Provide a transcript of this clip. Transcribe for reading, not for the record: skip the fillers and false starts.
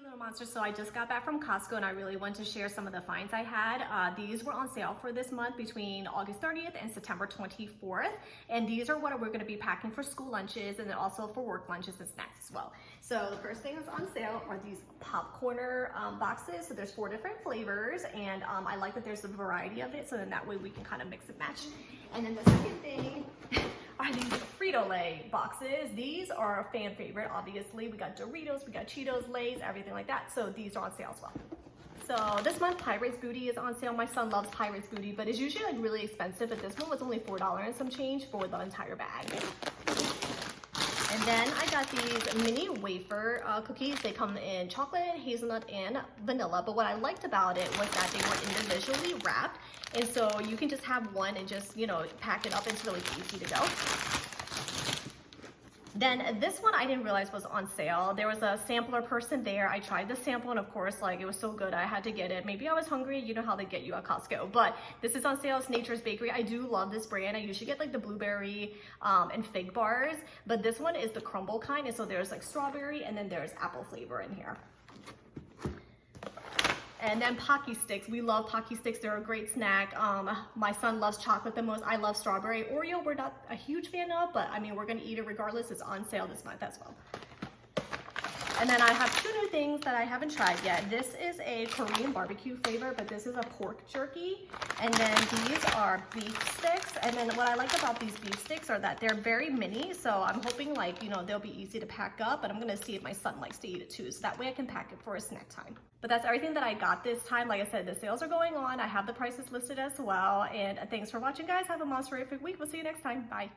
Little Monsters. So I just got back from Costco and I really want to share some of the finds I had. These were on sale for this month between August 30th and September 24th. And these are what we're going to be packing for school lunches and then also for work lunches and snacks as well. So the first thing that's on sale are these popcorner boxes. So there's 4 different flavors and I like that there's a variety of it, so then that way we can kind of mix and match. And then the second thing are these Frito-Lay boxes. These are a fan favorite, obviously. We got Doritos, we got Cheetos, Lay's, everything like that. So these are on sale as well. So this month, Pirates Booty is on sale. My son loves Pirates Booty, but it's usually like really expensive, but this one was only $4 and some change for the entire bag. And then I got these mini wafer cookies. They come in chocolate, hazelnut, and vanilla. But what I liked about it was that they were individually wrapped. And so you can just have one and just, you know, pack it up. It's really easy to go. Then this one I didn't realize was on sale. There was a sampler person there. I tried the sample and of course, like, it was so good I had to get it. Maybe I was hungry, you know how they get you at Costco. But this is on sale. It's Nature's Bakery. I do love this brand. I usually get like the blueberry and fig bars, but this one is the crumble kind. And so there's like strawberry and then there's apple flavor in here. And then Pocky Sticks. We love Pocky Sticks. They're a great snack. My son loves chocolate the most. I love strawberry. Oreo, we're not a huge fan of, but I mean, we're gonna eat it regardless. It's on sale this month as well. And then I have 2 new things that I haven't tried yet. This is a Korean barbecue flavor, but this is a pork jerky. And then these are beef sticks. And then what I like about these beef sticks are that they're very mini. So I'm hoping, like, you know, they'll be easy to pack up, but I'm gonna see if my son likes to eat it too. So that way I can pack it for a snack time. But that's everything that I got this time. Like I said, the sales are going on. I have the prices listed as well. And thanks for watching, guys. Have a monster-ific week. We'll see you next time. Bye.